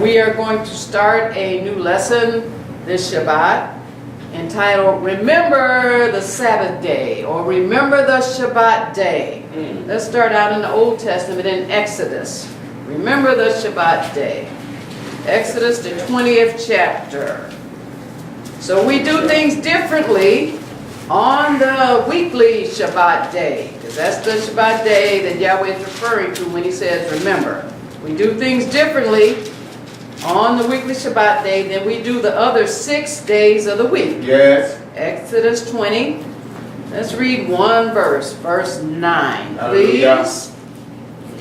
we are going to start a new lesson this Shabbat entitled Remember the Sabbath Day, or Remember the Shabbat Day. Let's start out in the Old Testament in Exodus. Remember the Shabbat Day. Exodus, the 20th chapter. So we do things differently on the weekly Shabbat day, because that's the Shabbat day that Yahweh is referring to when he says remember. We do things differently on the weekly Shabbat day than we do the other 6 days of the week. Yes. Exodus 20. Let's read one verse, verse 9, Hallelujah. please.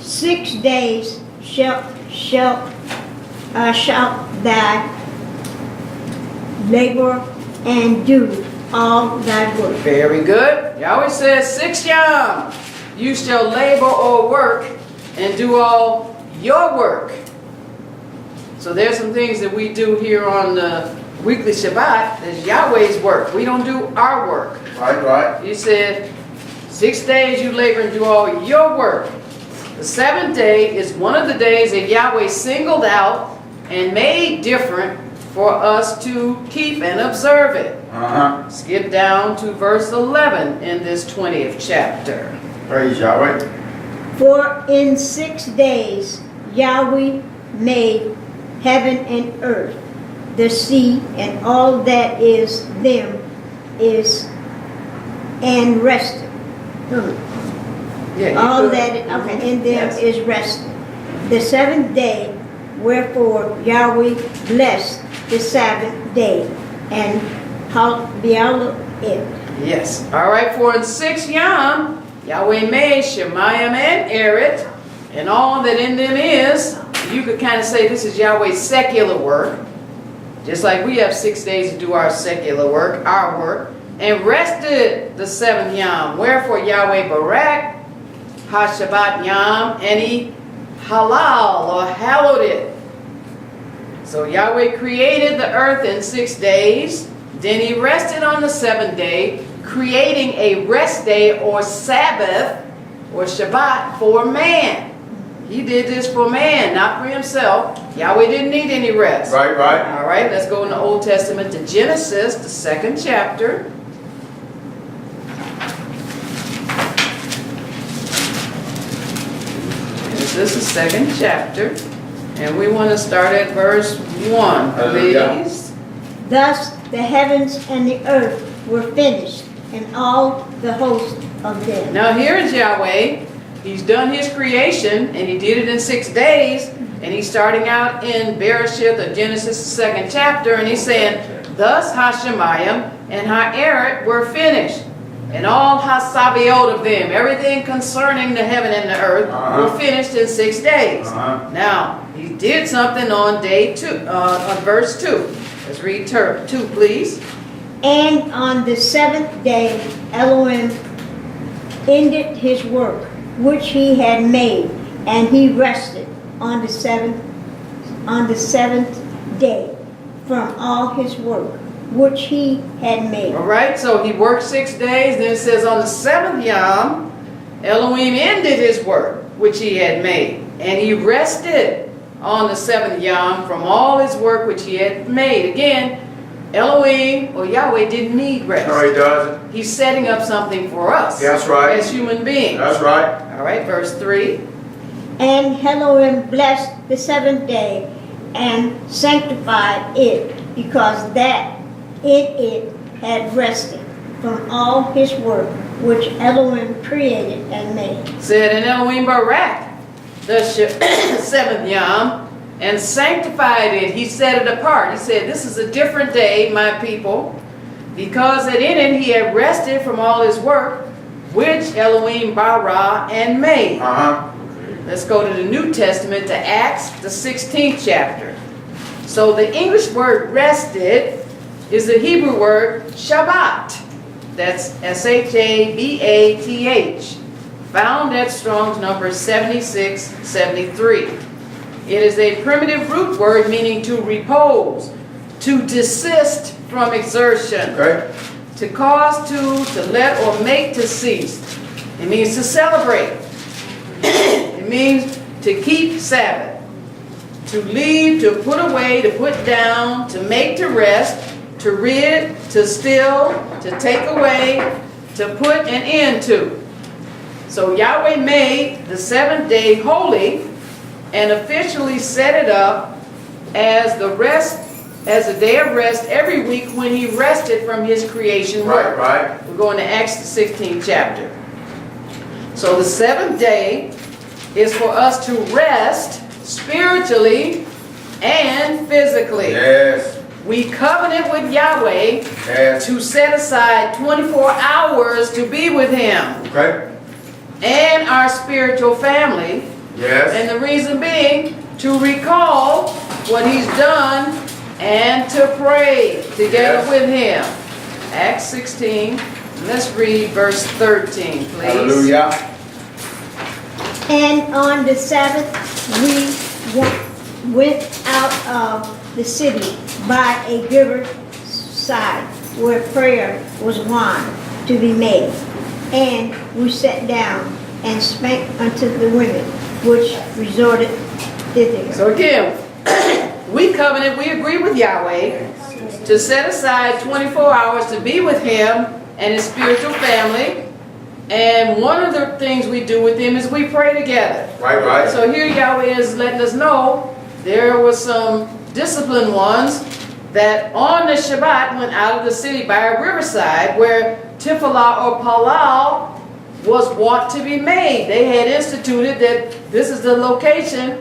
6 days shalt thou labor and do all thy work. Very good. Yahweh says 6 Yom you shall labor or work and do all your work. So there's some things that we do here on the weekly Shabbat that's Yahweh's work. We don't do our work. Right. He said 6 days you labor and do all your work. The 7th day is one of the days that Yahweh singled out and made different for us to keep and observe it. Skip down to verse 11 in this 20th chapter. Praise Yahweh. For in 6 days Yahweh made heaven and earth, the sea, and all that is them is, and rested. Yeah, All could. that in them Yes. is rested. The 7th day, wherefore Yahweh blessed the Sabbath day and hallowed it. Yes. All right, for in 6 Yom, Yahweh made Shemayim and Eret, and all that in them is. You could kind of say this is Yahweh's secular work. Just like we have 6 days to do our secular work, our work. And rested the 7th Yom. Wherefore Yahweh barak ha-Shabbat Yom, and he halal, or hallowed it. So Yahweh created the earth in 6 days. Then he rested on the 7th day, creating a rest day or Sabbath or Shabbat for man. He did this for man, not for himself. Yahweh didn't need any rest. Right. All right, let's go in the Old Testament to Genesis, the 2nd chapter. Genesis, the 2nd chapter. And we want to start at verse 1, Hallelujah. please. Thus the heavens and the earth were finished, and all the host of them. Now here is Yahweh. He's done his creation, and he did it in 6 days. And he's starting out in Bereshith, or Genesis, the 2nd chapter, and he's saying, thus ha-Shemayim and ha-Eret were finished, and all ha-Sabaoth of them, everything concerning the heaven and the earth, were finished in 6 days. Now, he did something on day 2, on verse 2. Let's read 2, please. And on the 7th day Elohim ended his work which he had made, and he rested on the seventh day from all his work which he had made. All right, so he worked 6 days. Then it says on the 7th Yom, Elohim ended his work which he had made, and he rested on the 7th Yom from all his work which he had made. Again, Elohim, or Yahweh, didn't need rest. No, he doesn't. He's setting up something for us. That's right. As human beings. That's right. All right, verse 3. And Elohim blessed the 7th day and sanctified it, because that in it had rested from all his work which Elohim created and made. Said, and Elohim barak the 7th Yom and sanctified it. He set it apart. He said, this is a different day, my people, because that in it he had rested from all his work which Elohim bara and made. Let's go to the New Testament, to Acts, the 16th chapter. So the English word rested is the Hebrew word Shabbat. That's S-H-A-B-A-T-H. Found at Strong's number 7673. It is a primitive root word meaning to repose, to desist from exertion, Okay. to cause to let or make to cease. It means to celebrate. It means to keep Sabbath, to leave, to put away, to put down, to make, to rest, to rid, to still, to take away, to put an end to. So Yahweh made the seventh day holy and officially set it up as the rest, as a day of rest every week when he rested from his creation work. Right. We're going to Acts the 16th chapter. So the seventh day is for us to rest spiritually and physically. Yes. We covenant with Yahweh Yes. to set aside 24 hours to be with him Okay. and our spiritual family. Yes. And the reason being to recall what he's done and to pray together Yes. with him. Acts 16, let's read verse 13, please. Hallelujah. And on the Sabbath we went out of the city by a river side where prayer was wont to be made. And we sat down and spake unto the women which resorted thither. So again, we covenant, we agree with Yahweh to set aside 24 hours to be with him and his spiritual family. And one of the things we do with him is we pray together. Right. So here Yahweh is letting us know there were some disciplined ones that on the Shabbat went out of the city by a riverside where Tiflah or Palal was wont to be made. They had instituted that this is the location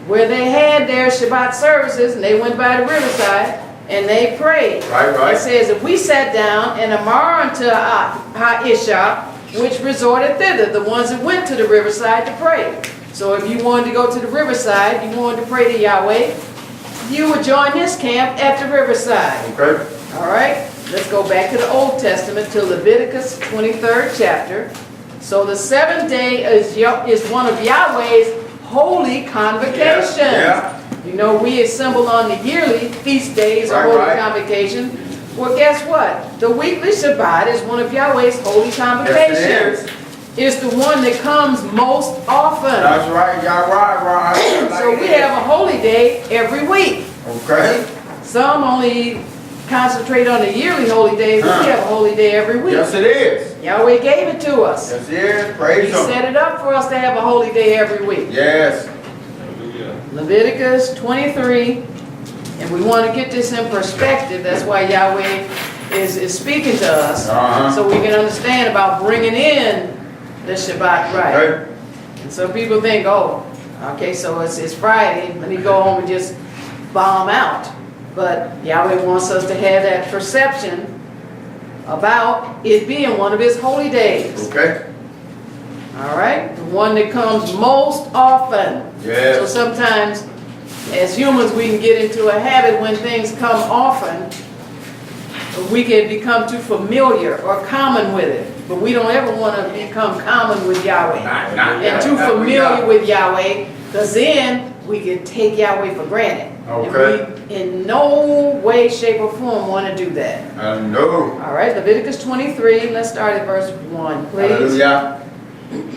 where they had their Shabbat services, and they went by the riverside and they prayed. Right. It says, if we sat down and amar unto Iyshshah, which resorted thither, the ones that went to the riverside to pray. So if you wanted to go to the riverside, you wanted to pray to Yahweh, you would join this camp at the riverside. Okay. All right, let's go back to the Old Testament, to Leviticus 23rd chapter. So the seventh day is one of Yahweh's holy convocations. Yeah. You know, we assemble on the yearly feast days or Right, holy right. convocation. Well, guess what? The weekly Shabbat is one of Yahweh's holy convocations. Yes, It's the one that comes most often. That's right. Y'all right. So we have a holy day every week. Okay. Some only concentrate on the yearly holy day, but we have a holy day every week. Yes, it is. Yahweh gave it to us. Yes, it is. He Praise him. set it up for us to have a holy day every week. Yes. Leviticus 23, and we want to get this in perspective. That's why Yahweh is speaking to us, so we can understand about bringing in the Shabbat right. Okay. And so people think, oh, okay, so it's Friday, let me go home and just bomb out. But Yahweh wants us to have that perception about it being one of his holy days. Okay. All right? The one that comes most often. Yes. So sometimes, as humans, we can get into a habit when things come often, we can become too familiar or common with it. But we don't ever want to become common with Yahweh. And too familiar with Yahweh, because then we can take Yahweh for granted. Okay. And we in no way, shape, or form want to do that. No. All right, Leviticus 23, let's start at verse 1, please. Hallelujah.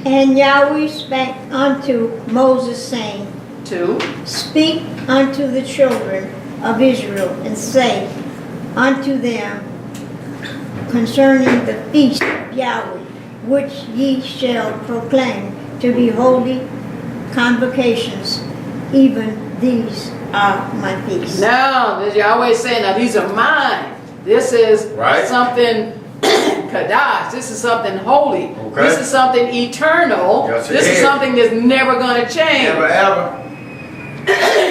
And Yahweh spake unto Moses, saying, 2. Speak unto the children of Israel, and say unto them concerning the feast of Yahweh, which ye shall proclaim to be holy convocations, even these are my feasts. Now, there's Yahweh saying, now these are mine. This is Right. something Kadash. This is something holy. Okay. This is something eternal. Yes, it This is is. something that's never going to change. Never ever.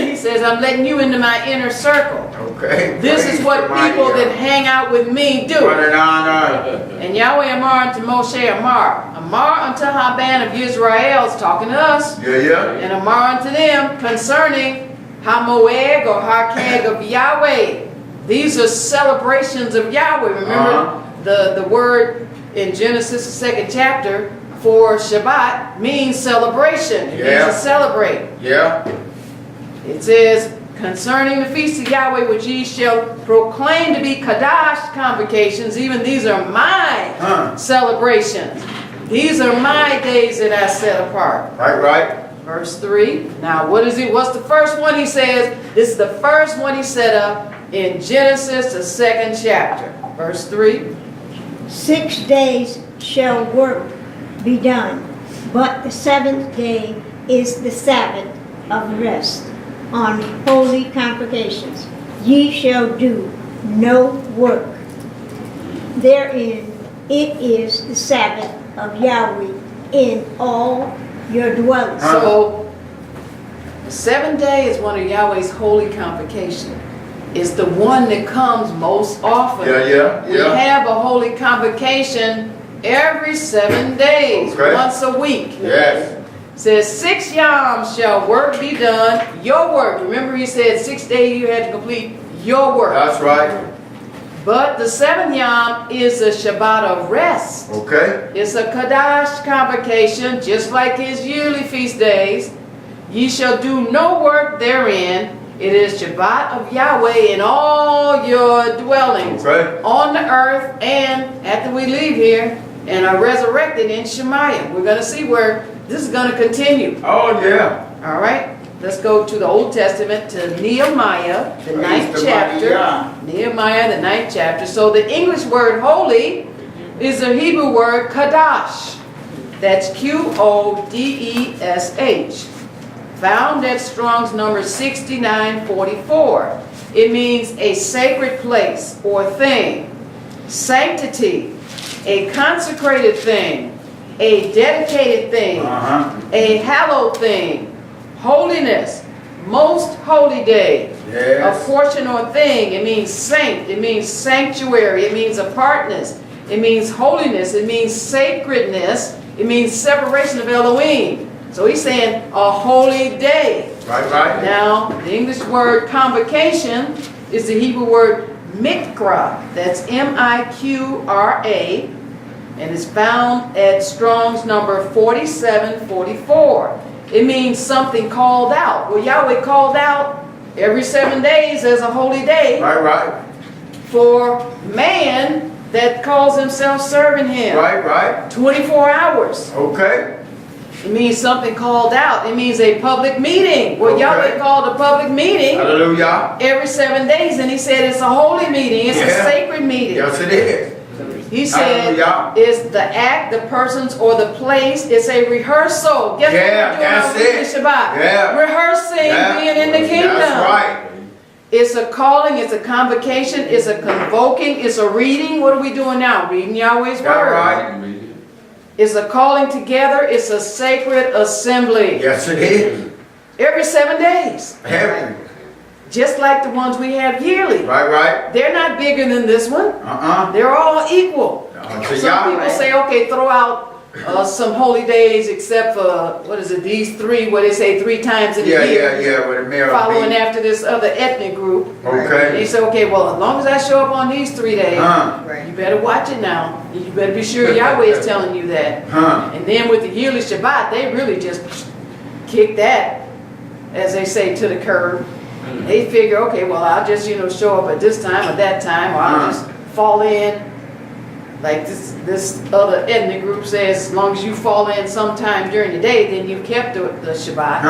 He says, I'm letting you into my inner circle. Okay. This is what Praise people the that mighty hang out with me do. God. Running on. And Yahweh Amar unto Moshe Amar. Amar unto Haban of Yisrael is talking to us. Yeah. And Amar unto them concerning HaMoed or HaKeg of Yahweh. These are celebrations of Yahweh. Remember the word in Genesis, the 2nd chapter, for Shabbat means celebration. It means to celebrate. Yeah. It says, concerning the feast of Yahweh, which ye shall proclaim to be Kadash convocations, even these are my celebrations. These are my days that I set apart. Right. verse 3. Now what is it? What's the first one he says? This is the first one he set up in Genesis, the 2nd chapter. Verse 3. 6 days shall work be done, but the 7th day is the Sabbath of rest. On holy convocations ye shall do no work. Therein it is the Sabbath of Yahweh in all your dwellings. So, the 7th day is one of Yahweh's holy convocation. It's the one that comes most often. We have a holy convocation every 7 days, once a week. Yes. It says 6 yams shall work be done, your work. Remember he said 6 days you had to complete your work. That's right. But the 7th yom is a Shabbat of rest. Okay. It's a Kadash convocation, just like his yearly feast days. Ye shall do no work therein. It is Shabbat of Yahweh in all your dwellings, on the earth, and after we leave here and are resurrected in Shemaiah. We're going to see where this is going to continue. Oh, yeah. All right. Let's go to the Old Testament, to Nehemiah, the 9th chapter. Nehemiah, the 9th chapter. So the English word holy is the Hebrew word Kadash. That's Qodesh. Found at Strong's number 6944. It means a sacred place or thing. Sanctity, a consecrated thing, a dedicated thing, a hallowed thing. Holiness, most holy day, a portion or thing. It means saint, it means sanctuary, it means apartness, it means holiness, it means sacredness, it means separation of Elohim. So he's saying a holy day. Right. Now, the English word convocation is the Hebrew word mikra. That's M-I-Q-R-A, and it's found at Strong's number 4744. It means something called out. Well, Yahweh called out every 7 days as a holy day. Right. For man that calls himself serving him. Right. 24 hours. Okay. It means something called out. It means a public meeting. Well, Yahweh called a public meeting. Hallelujah. Every 7 days, and he said it's a holy meeting. It's a sacred meeting. Yes, it is. He said it's the act, the persons, or the place. It's a rehearsal. Guess what we're doing on weekly Shabbat? Rehearsing being in the kingdom. That's right. It's a calling, it's a convocation, it's a convoking, it's a reading. What are we doing now? Reading Yahweh's word. Right. It's a calling together, it's a sacred assembly. Yes, it is. Every 7 days. Every. Just like the ones we have yearly. Right. They're not bigger than this one. They're all equal. Some people say, okay, throw out some holy days except for, what is it, these 3, what they say 3 times in a year. Yeah. Following after this other ethnic group. Okay. And they say, okay, well, as long as I show up on these 3 days, you better watch it now. You better be sure Yahweh is telling you that. And then with the yearly Shabbat, they really just kick that, as they say, to the curb. They figure, okay, well, I'll just, show up at this time or that time, or I'll just fall in. Like this other ethnic group says, as long as you fall in sometime during the day, then you've kept the Shabbat.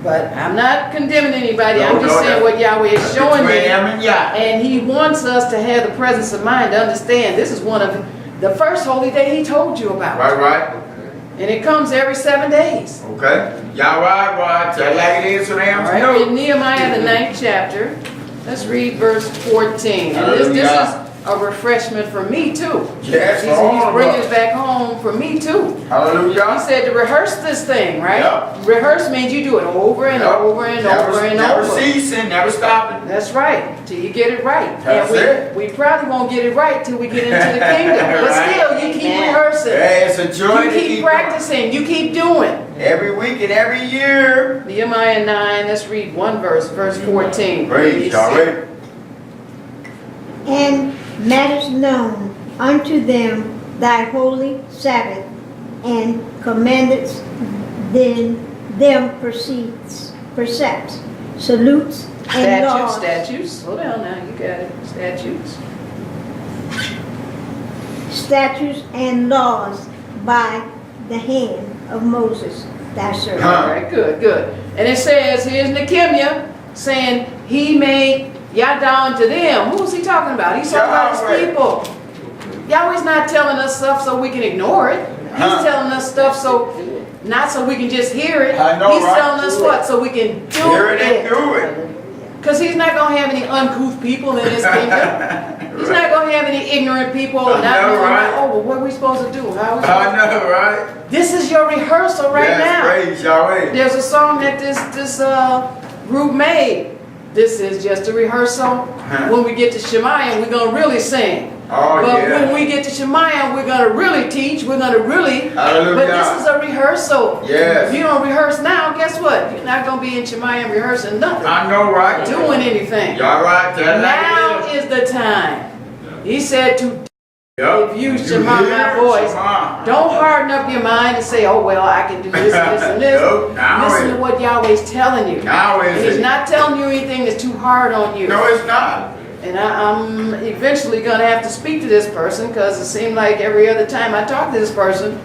But I'm not condemning anybody. I'm just saying what Yahweh is showing me. And he wants us to have the presence of mind to understand this is one of the first holy day he told you about. Right. And it comes every 7 days. Okay. Yahweh, tell like it is for them. All right, in Nehemiah, the 9th chapter, let's read verse 14. And this is a refreshment for me too. Yes, He's bringing it back home for me too. Hallelujah. He said to rehearse this thing, right? Yep. Rehearse means you do it over and over and over and never over. Never ceasing, never stopping. That's right, till you get it right. That's and we probably won't get it right till we get into the kingdom. But still, you keep rehearsing. Yeah, it's a joy You keep practicing. You keep doing. Every week and every year. Nehemiah 9, let's read one verse 14. Praise Yahweh. And matters known unto them thy holy Sabbath, and commandest them precepts, salutes, and laws. Statutes. Slow down now, you got it. Statutes and laws by the hand of Moses, That's right. Huh. All right, good, good. And it says, here's Nehemiah saying he made Yah unto them. Who's he talking about? He's talking about his Yahweh. people. Yahweh's not telling us stuff so we can ignore it. He's telling us stuff not so we can just hear it. I know, He's right? telling us what? So we can do Hear it and it. do it. Because he's not going to have any uncouth people in his kingdom. He's not going to have any ignorant people. I know, right? Oh, well, what are we supposed to do? How are we I supposed know, right? This is your rehearsal right Yes, now. praise Yahweh. There's a song that this group made. This is just a rehearsal. When we get to Shemaiah, we're going to really sing. Oh, But yeah. when we get to Shemaiah, we're going to really teach. We're going to really. Hallelujah. But this is a rehearsal. Yes. If you don't rehearse now, guess what? You're not going to be in Shemaiah rehearsing nothing. I know, right? Doing anything. Y'all right there. Now is the time. He said to Yep. if you Shema my voice, don't harden up your mind and say, oh, well, I can do this and this and this. Nope, now Listen it- to what Yahweh's telling you. Now is He's it? not telling you anything that's too hard on you. No, it's not. And I'm eventually going to have to speak to this person because it seemed like every other time I talk to this person,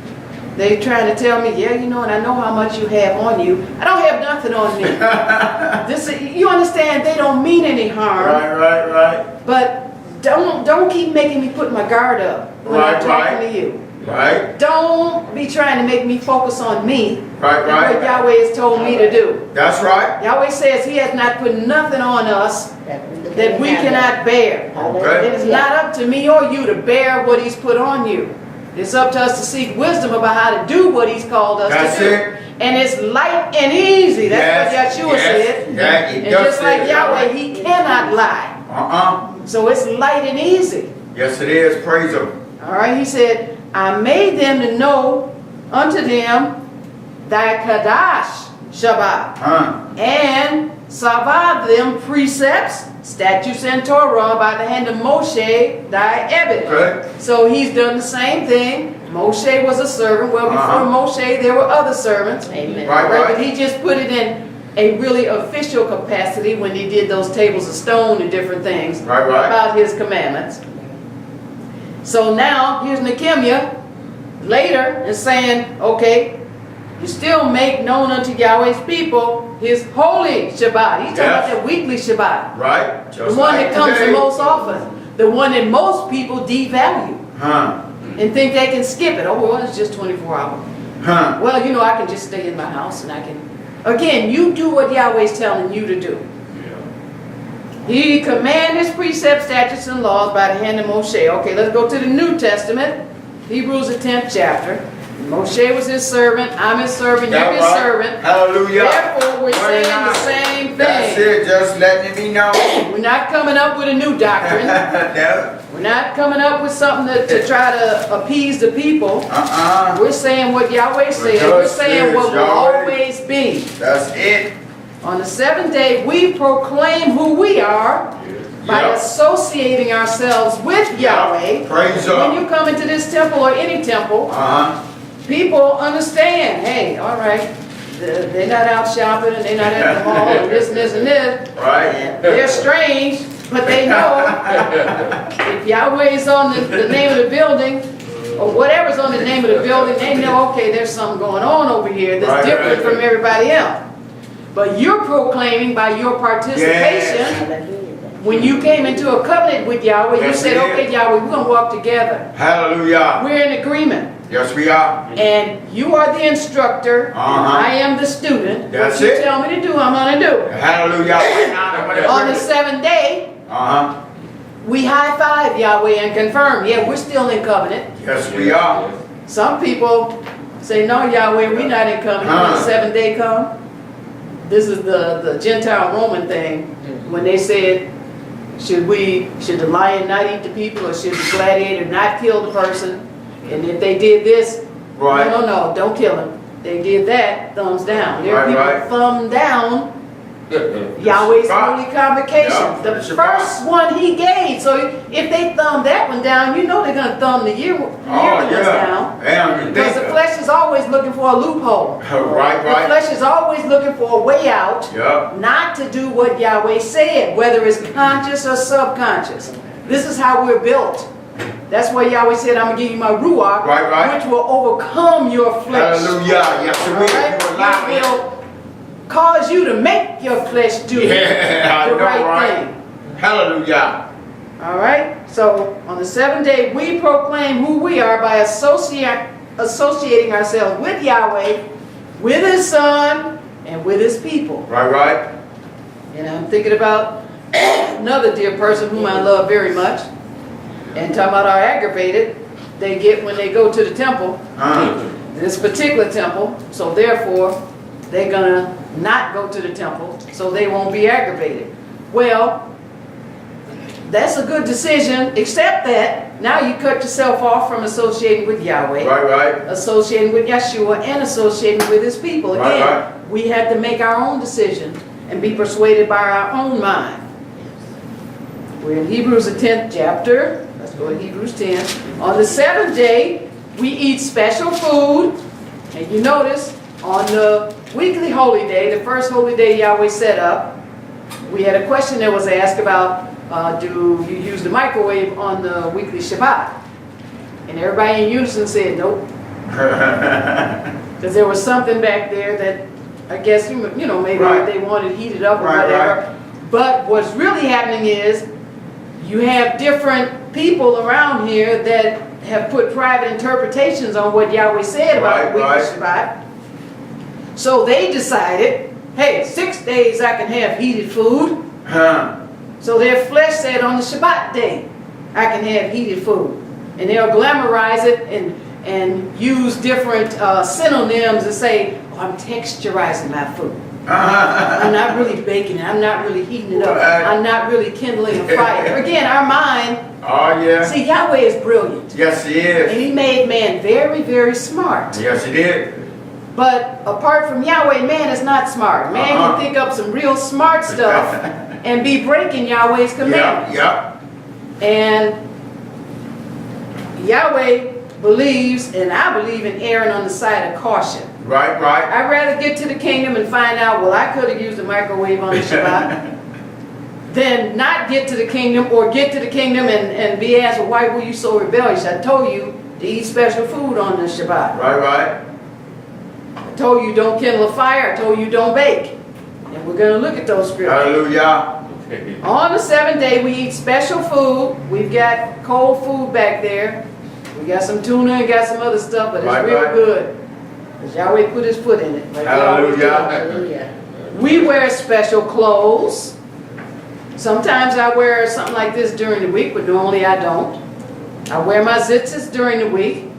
they trying to tell me, yeah, you know, and I know how much you have on you. I don't have nothing on me. You understand? They don't mean any harm. Right. But don't keep making me put my guard up when I'm talking to you. Right. Don't be trying to make me focus on me. Right. And what Yahweh has told me to do. That's right. Yahweh says He has not put nothing on us that we cannot bear. Okay. It is not up to me or you to bear what He's put on you. It's up to us to seek wisdom about how to do what He's called us That's to do. it. And it's light and easy. That's what Yahshua said. Yeah, it And does just like say Yahweh, that. He cannot lie. So it's light and easy. Yes, it is. Praise Him. All right, He said, I made them to know unto them thy Kadash Shabbat, and saved them precepts, statutes, and Torah by the hand of Moshe thy Ebed. Okay. So he's done the same thing. Moshe was a servant. Well, before Moshe, there were other servants. Amen. Right. But he just put it in a really official capacity when he did those tables of stone and different things Right. about his commandments. So now, here's Nehemiah later and saying, okay, you still make known unto Yahweh's people His holy Shabbat. He's talking about Yes. the weekly Shabbat. Right. The Just one like that comes the today. most often. The one that most people devalue Huh. and think they can skip it. Oh, well, it's just 24 hours. Huh. Well, you know, I can just stay in my house and I can. Again, you do what Yahweh's telling you to do. He commanded His precepts, statutes, and laws by the hand of Moshe. Okay, let's go to the New Testament. Hebrews, the 10th chapter. Moshe was His servant. I'm His servant. You're His servant. Hallelujah. Therefore, we're saying the same That's thing. it. Just letting it be known. We're not coming up with a new doctrine. No. We're not coming up with something to try to appease the people. We're saying what Yahweh said. We're saying what will always be. That's it. On the seventh day, we proclaim who we are by associating ourselves with Yahweh. Praise When God. you come into this temple or any temple, people understand, hey, all right, they're not out shopping and they're not at the mall and this and this and this. Right. They're strange, but they know if Yahweh is on the name of the building, or whatever's on the name of the building, they know, okay, there's something going on over here that's different from everybody else. But you're proclaiming by your participation, when you came into a covenant with Yahweh, you said, okay, Yahweh, we're going to walk together. Hallelujah. We're in agreement. Yes, we are. And you are the instructor, and I am the student. That's what you it. tell me to do, I'm going to do. Hallelujah. On the seventh day, we high-five Yahweh and confirm, yeah, we're still in covenant. Yes, we are. Some people say, no, Yahweh, we're not in covenant when the seventh day come. This is the Gentile Roman thing, when they said, should the lion not eat the people, or should the gladiator not kill the person? And if they did this, no, don't kill him. They did that, thumbs down. There are people thumb down Yahweh's holy convocation. The first one He gave. So if they thumb that one down, you know they're going to thumb the year ones down. Because the flesh is always looking for a loophole. The flesh is always looking for a way out, not to do what Yahweh said, whether it's conscious or subconscious. This is how we're built. That's why Yahweh said, I'm going to give you my ruach, Right. which will overcome your flesh. Hallelujah. Yes, it All will. right? You allow It it. will cause you to make your flesh do Yeah, I the know, right right? thing. Hallelujah. All right? So on the seventh day, we proclaim who we are by associating ourselves with Yahweh, with His Son, and with His people. Right. And I'm thinking about another dear person whom I love very much, and talking about how aggravated they get when they go to the temple, this particular temple, so therefore they're gonna not go to the temple so they won't be aggravated. Well, that's a good decision, except that now you cut yourself off from associating with Yahweh, Right. associating with Yahshua, and associating with His people. Again, Right. we have to make our own decision and be persuaded by our own mind. We're in Hebrews, the 10th chapter. Let's go to Hebrews 10. On the seventh day, we eat special food. And you notice, on the weekly holy day, the first holy day Yahweh set up, we had a question that was asked about, do you use the microwave on the weekly Shabbat? And everybody in unison said, nope. Because there was something back there that, I guess, you know, maybe they wanted heated up or whatever. But what's really happening is, you have different people around here that have put private interpretations on what Yahweh said about the weekly Shabbat. So they decided, hey, 6 days I can have heated food. So their flesh said on the Shabbat day, I can have heated food. And they'll glamorize it and use different synonyms to say, oh, I'm texturizing my food. I'm not really baking it. I'm not really heating it up. I'm not really kindling a fire. Again, our mind. Oh, yeah. See, Yahweh is brilliant. Yes, He is. And He made man very, very smart. Yes, He did. But apart from Yahweh, man is not smart. Man can think up some real smart stuff and be breaking Yahweh's commandments. And Yahweh believes, and I believe in erring on the side of caution. Right. I'd rather get to the kingdom and find out, well, I could have used the microwave on the Shabbat, than not get to the kingdom, or get to the kingdom and be asked, well, why were you so rebellious? I told you to eat special food on the Shabbat. Right. I told you don't kindle a fire. I told you don't bake. And we're going to look at those scriptures. Hallelujah. On the seventh day, we eat special food. We've got cold food back there. We got some tuna and got some other stuff, but it's real good. Because Yahweh put His foot in it. Like Hallelujah. We wear special clothes. Sometimes I wear something like this during the week, but normally I don't. I wear my zitzes during the week.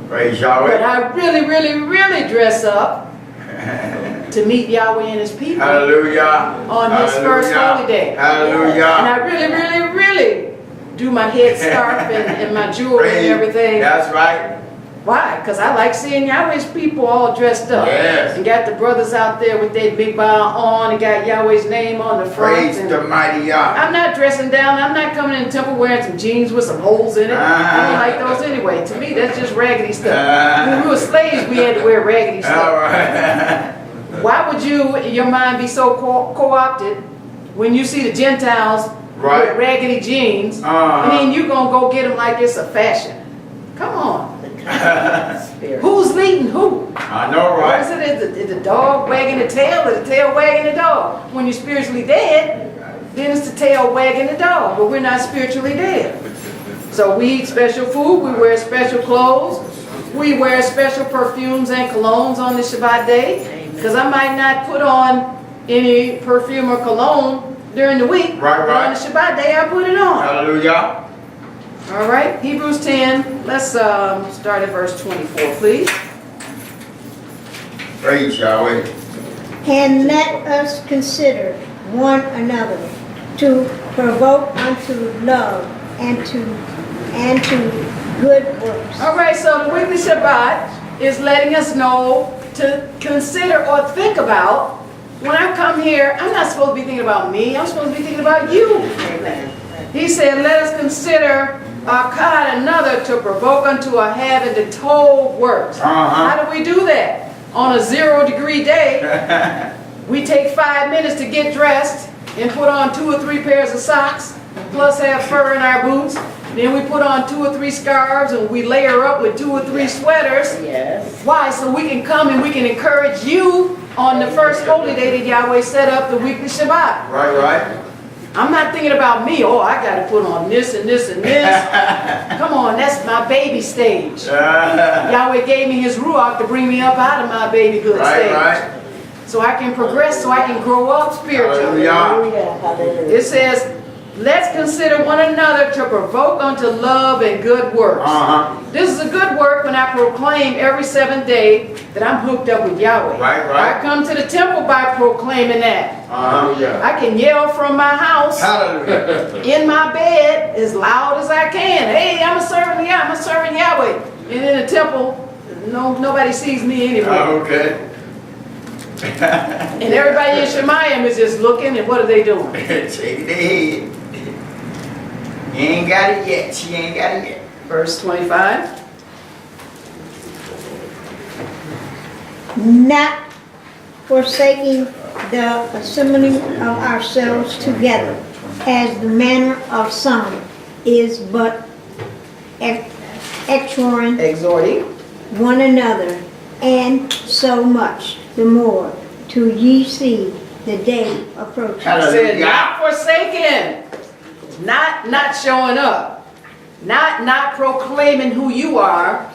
Praise Yahweh. But I really, really, really dress up to meet Yahweh and His people. Hallelujah. On His first holy day. Hallelujah. And I really, really, really do my head scarf and my jewelry and everything. That's right. Why? Because I like seeing Yahweh's people all dressed up. Yes. And got the brothers out there with their big bow on and got Yahweh's name on the front. Praise the mighty Yah. I'm not dressing down. I'm not coming in the temple wearing some jeans with some holes in it. I don't like those anyway. To me, that's just raggedy stuff. When we were slaves, we had to wear raggedy stuff. All right. Why would your mind be so co-opted when you see the Gentiles with raggedy jeans? I mean, you're going to go get them like it's a fashion. Come on. Who's leading who? I know, right? What is it? Is the dog wagging the tail, or the tail wagging the dog? When you're spiritually dead, then it's the tail wagging the dog, but we're not spiritually dead. So we eat special food, we wear special clothes, we wear special perfumes and colognes on the Shabbat day, because I might not put on any perfume or cologne during the week, but on the Shabbat day I put it on. Hallelujah. All right, Hebrews 10, let's start at verse 24, please. Praise Yahweh. And let us consider one another to provoke unto love and to good works. All right, so the weekly Shabbat is letting us know to consider or think about, when I come here, I'm not supposed to be thinking about me, I'm supposed to be thinking about you. Amen. He said, let us consider God another to provoke unto a having the told works. How do we do that? On a 0-degree day, we take 5 minutes to get dressed and put on 2 or 3 pairs of socks, plus have fur in our boots, Then we put on 2 or 3 scarves and we layer up with 2 or 3 sweaters. Yes. Why? So we can come and we can encourage you on the first holy day that Yahweh set up, the weekly Shabbat. Right. I'm not thinking about me. Oh, I got to put on this and this and this. Come on, that's my baby stage. Yahweh gave me his ruach to bring me up out of my babyhood stage. Right. So I can progress, so I can grow up spiritually. Hallelujah. Hallelujah. It says, let's consider one another to provoke unto love and good works. This is a good work when I proclaim every 7th day that I'm hooked up with Yahweh. Right. I come to the temple by proclaiming that. I can yell from my house, Hallelujah. in my bed, as loud as I can. Hey, I'm a servant of Yahweh. I'm a servant of Yahweh. And in the temple, nobody sees me anyway. Okay. And everybody in Shemayim is just looking, and what are they doing? Shaking their head. You ain't got it yet. She ain't got it yet. Verse 25. Not forsaking the assembling of ourselves together, as the manner of some is, but exhorting one another, and so much the more to ye see the day approaching. Said, not forsaken, not showing up, not proclaiming who you are,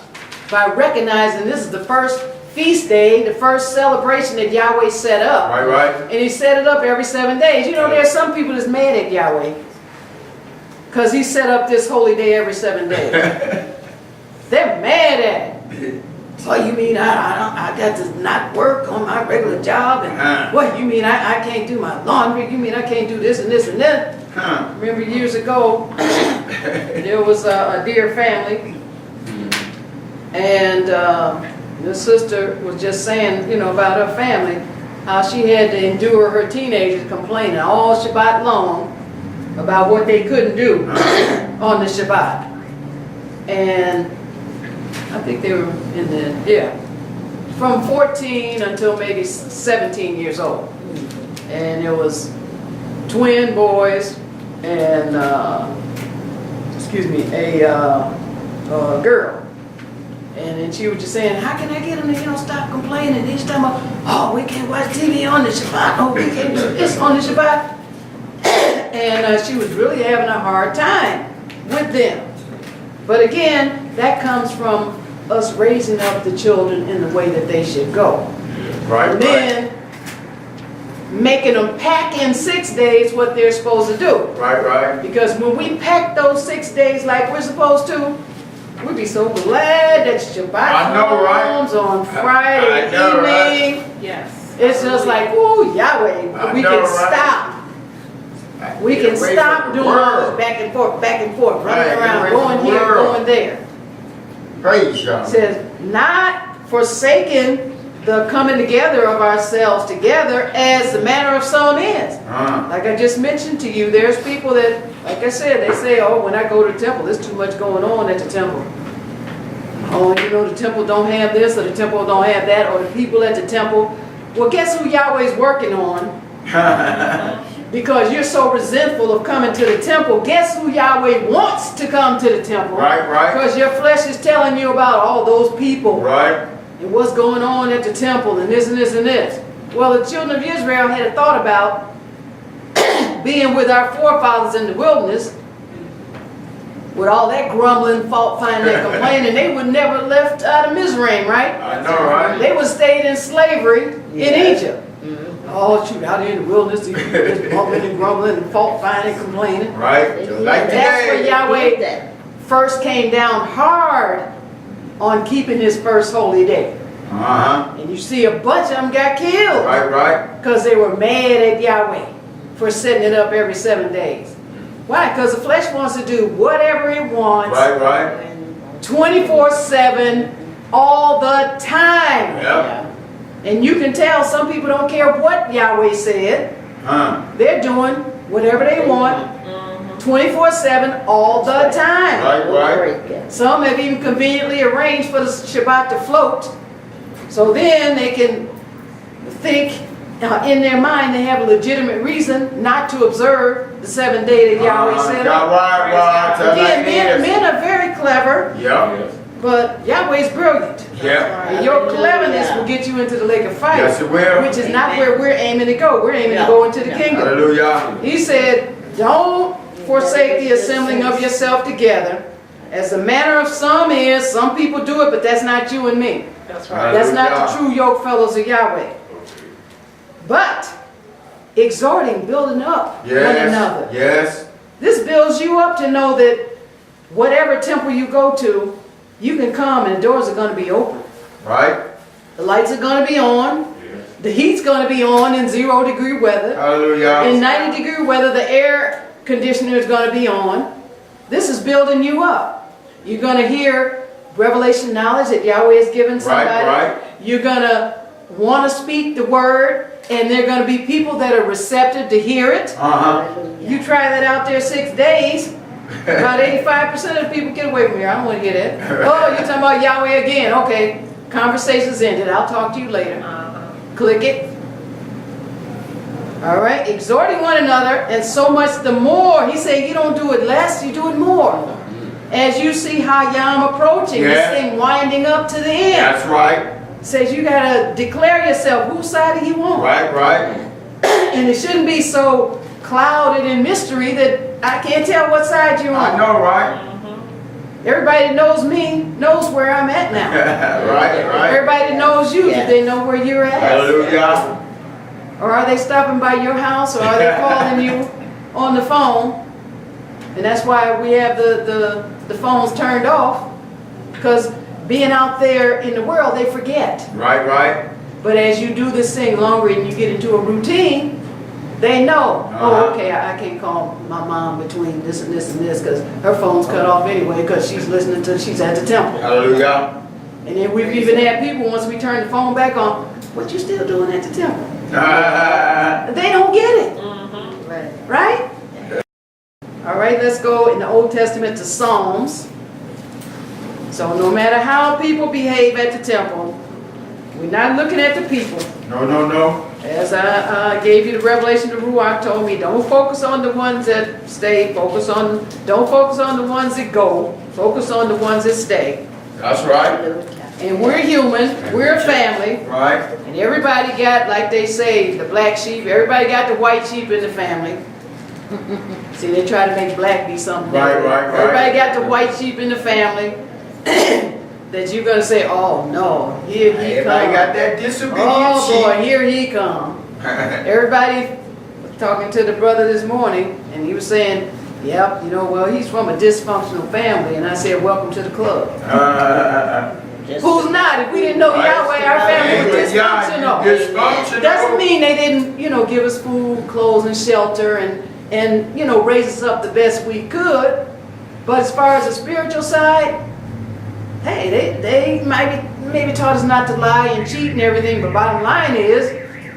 by recognizing this is the first feast day, the first celebration that Yahweh set up. Right. And he set it up every 7 days. You know, there's some people that's mad at Yahweh because he set up this holy day every 7 days. They're mad at it. So you mean I got to not work on my regular job? And what, you mean I can't do my laundry? You mean I can't do this and this and that? Remember years ago, there was a dear family, and the sister was just saying, about her family, how she had to endure her teenagers complaining all Shabbat long about what they couldn't do on the Shabbat. And I think they were from 14 until maybe 17 years old. And it was twin boys and, a girl. And then she was just saying, how can I get them to stop complaining? Each time, oh, we can't watch TV on the Shabbat. Oh, we can't do this on the Shabbat. And she was really having a hard time with them. But again, that comes from us raising up the children in the way that they should go. And then making them pack in 6 days what they're supposed to do. Right. Because when we pack those 6 days like we're supposed to, we'd be so glad that Shabbat comes on Friday evening. Yes. It's just like, ooh, Yahweh, we can stop. We can stop doing all this back and forth, running around, going here, going there. Praise God. It says, not forsaking the coming together of ourselves together as the manner of some is. Like I just mentioned to you, there's people that, like I said, they say, oh, when I go to the temple, there's too much going on at the temple. Oh, the temple don't have this, or the temple don't have that, or the people at the temple. Well, guess who Yahweh's working on? Because you're so resentful of coming to the temple, guess who Yahweh wants to come to the temple? Right. Because your flesh is telling you about all those people. Right. And what's going on at the temple, and this and this and this. Well, the children of Israel had a thought about being with our forefathers in the wilderness, with all that grumbling, fault finding, and complaining. They would never left out of Mizraim, right? I know, right? They would stayed in slavery in Egypt. Oh, shoot, out here in the wilderness, you just bumping and grumbling and fault finding, complaining. Right. Like That's where today. Yahweh first came down hard on keeping his first holy day. And you see a bunch of them got killed. Right. Because they were mad at Yahweh for setting it up every 7 days. Why? Because the flesh wants to do whatever it wants. Right. 24/7, all the time. Yep. And you can tell some people don't care what Yahweh said. They're doing whatever they want, 24/7, all the time. Right. Some have even conveniently arranged for the Shabbat to float. So then they can think in their mind, they have a legitimate reason not to observe the 7th day that Yahweh set up. Right. Again, men are very clever, Yep. but Yahweh's brilliant. Yep. And your cleverness will get you into the lake of fire, Yes, it will. which is not where we're aiming to go. We're aiming to go into the kingdom. Hallelujah. He said, don't forsake the assembling of yourself together, as the manner of some is. Some people do it, but that's not you and me. That's right. That's not the true yoke fellows of Yahweh. But exhorting, building up one another. Yes. This builds you up to know that whatever temple you go to, you can come and the doors are going to be open. Right. The lights are going to be on. The heat's going to be on in 0-degree weather. Hallelujah. In 90-degree weather, the air conditioner is going to be on. This is building you up. You're going to hear revelation knowledge that Yahweh has given somebody. Right. You're going to want to speak the word, and there are going to be people that are receptive to hear it. You try that out there 6 days, about 85% of the people get away from here. I don't want to hear that. Oh, you're talking about Yahweh again. Okay, conversation's ended. I'll talk to you later. Click it. All right, exhorting one another, and so much the more. He said you don't do it less, you do it more. As you see how Yom approaching, this thing winding up to the end. That's right. Says you got to declare yourself. Whose side are you on? Right. And it shouldn't be so clouded in mystery that I can't tell what side you're on. I know, right? Everybody that knows me knows where I'm at now. Right. Everybody that knows you, they know where you're at. Hallelujah. Or are they stopping by your house, or are they calling you on the phone? And that's why we have the phones turned off, because being out there in the world, they forget. Right. But as you do this thing longer and you get into a routine, they know, oh, okay, I can't call my mom between this and this and this, because her phone's cut off anyway, because she's at the temple. Hallelujah. And then we've even had people, once we turn the phone back on, what you still doing at the temple? They don't get it. Right? All right, let's go in the Old Testament to Psalms. So no matter how people behave at the temple, we're not looking at the people. No. As I gave you the revelation, the Ruach told me, don't focus on the ones that stay, don't focus on the ones that go, focus on the ones that stay. That's right. And we're human, we're a family. Right. And everybody got, like they say, the black sheep, everybody got the white sheep in the family. See, they try to make black be something. Right. Everybody got the white sheep in the family. That you're going to say, oh no, here he comes. Everybody got that disobedient Oh boy, sheep. here he come. Everybody was talking to the brother this morning, and he was saying, yep, well, he's from a dysfunctional family. And I said, welcome to the club. Who's not? If we didn't know Yahweh, our family was dysfunctional. It doesn't mean they didn't, give us food, clothes, and shelter, and raise us up the best we could. But as far as the spiritual side, hey, they maybe taught us not to lie and cheat and everything, but bottom line is,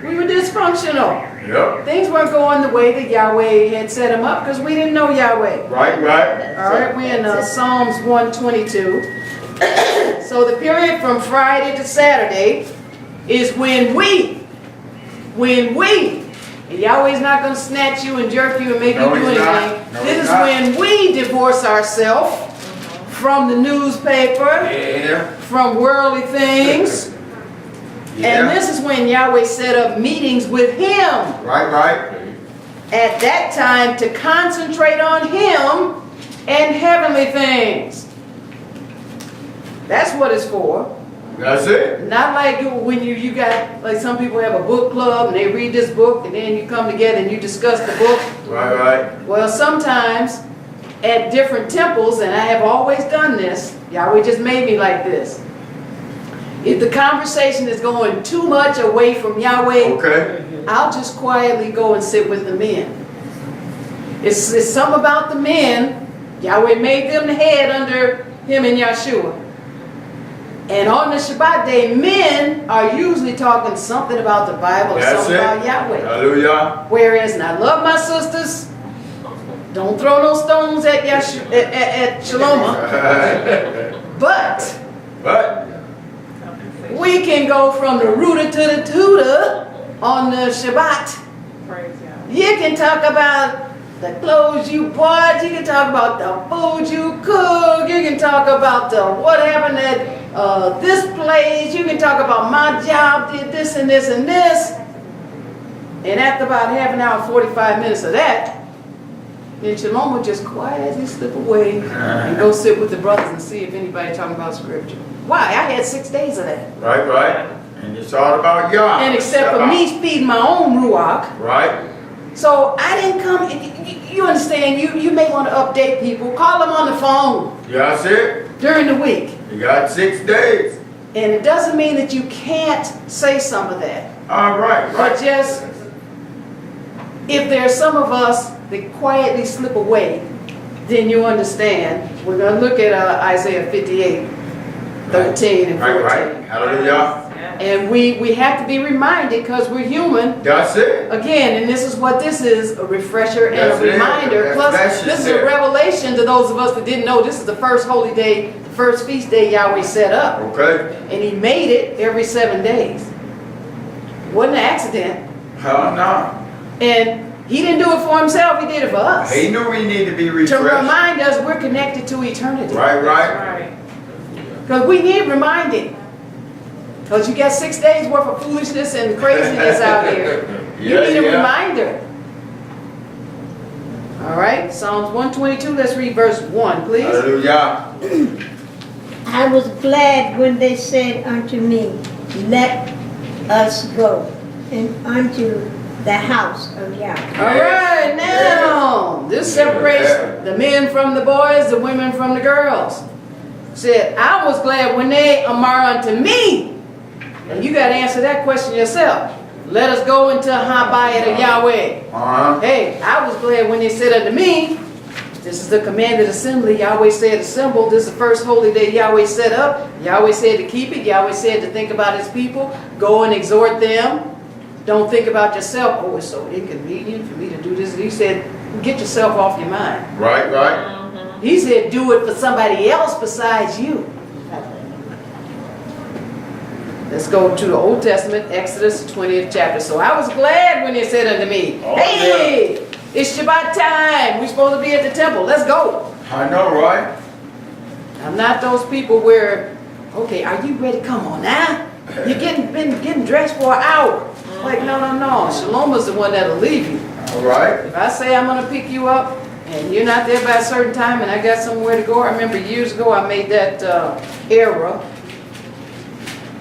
we were dysfunctional. Yep. Things weren't going the way that Yahweh had set them up because we didn't know Yahweh. Right. All right, we're in Psalms 122. So the period from Friday to Saturday is when we, and Yahweh's not going to snatch you and jerk you and make you do anything. This is when we divorce ourselves from the newspaper, from worldly things. And this is when Yahweh set up meetings with Him. Right. At that time to concentrate on Him and heavenly things. That's what it's for. That's it. Not like when you got, like some people have a book club and they read this book and then you come together and you discuss the book. Right. Well, sometimes at different temples, and I have always done this, Yahweh just made me like this. If the conversation is going too much away from Yahweh, I'll just quietly go and sit with the men. It's something about the men. Yahweh made them the head under Him and Yahshua. And on the Shabbat day, men are usually talking something about the Bible or something about Yahweh. Hallelujah. Whereas, and I love my sisters, don't throw no stones at Shelomah. But we can go from the rooter to the tutor on the Shabbat. Praise God. You can talk about the clothes you bought. You can talk about the food you cook. You can talk about what happened at this place. You can talk about my job did this and this and this. And after about half an hour, 45 minutes of that, then Shalom would just quietly slip away and go sit with the brothers and see if anybody talking about scripture. Why? I had 6 days of that. Right, right. And it's all about Yah. And except for me feeding my own ruach. Right. So I didn't come, you understand, you may want to update people. Call them on the phone Yeah, that's it. during the week. You got 6 days. And it doesn't mean that you can't say some of that. All right, right. But just, if there's some of us that quietly slip away, then you understand. We're going to look at Isaiah 58, 13 and 14. Right, right. Hallelujah. And we have to be reminded because we're human. That's it. Again, and this is what this is, a refresher and That's a reminder. it. Plus, That's this is it. a revelation to those of us that didn't know this is the first holy day, the first feast day Yahweh set up. Okay. And he made it every 7 days. Wasn't an accident. Hell no. And he didn't do it for himself, he did it for us. He knew we need to be To refreshed. remind us we're connected to eternity. Right, right. Right. Because we need reminding. Because you got 6 days worth of foolishness and craziness out here. You need a reminder. All right, Psalms 122, let's read verse 1, please. Hallelujah. I was glad when they said unto me, let us go and unto the house of Yahweh. All right, now, this separates the men from the boys, the women from the girls. Said, I was glad when they amar unto me. And you got to answer that question yourself. Let us go into Habayat of Yahweh. Hey, I was glad when they said unto me, this is the commanded assembly. Yahweh said assemble. This is the first holy day Yahweh set up. Yahweh said to keep it. Yahweh said to think about his people. Go and exhort them. Don't think about yourself. Oh, it's so inconvenient for me to do this. He said, get yourself off your mind. Right, right. He said, do it for somebody else besides you. Let's go to the Old Testament, Exodus 20th chapter. So I was glad when they said unto me, hey, it's Shabbat time. We're supposed to be at the temple. Let's go. I know, right? I'm not those people where, okay, are you ready? Come on now. You've been getting dressed for an hour. Like, no. Shelomah's the one that'll leave you. All right. If I say I'm going to pick you up and you're not there by a certain time and I got somewhere to go, I remember years ago I made that error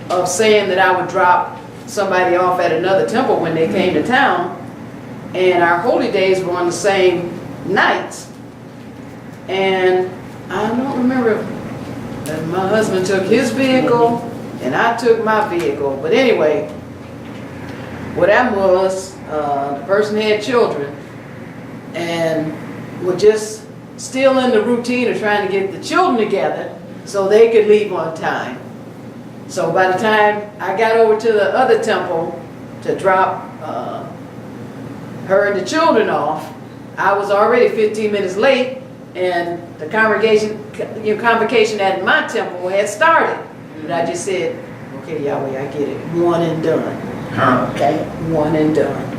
of saying that I would drop somebody off at another temple when they came to town, and our holy days were on the same nights. And I don't remember that my husband took his vehicle and I took my vehicle. But anyway, what happened was the person had children and were just still in the routine of trying to get the children together so they could leave on time. So by the time I got over to the other temple to drop her and the children off, I was already 15 minutes late, and the convocation at my temple had started. But I just said, okay, Yahweh, I get it. One and done. Okay, one and done.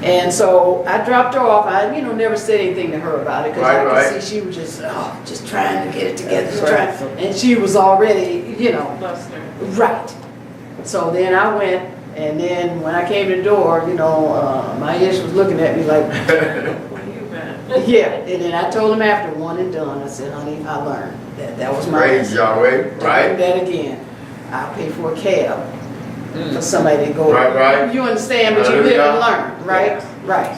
And so I dropped her off. I, never said anything to her about it because I could see she was just trying to get it together. And she was already, right. So then I went, and then when I came to the door, my Iysh was looking at me like, Where you been? yeah. And then I told him after, one and done. I said, honey, I learned. That was my Praise Yahweh, right? Do that again. I'll pay for a cab. For somebody to go. Right. You understand, but you live and learn, right? Right.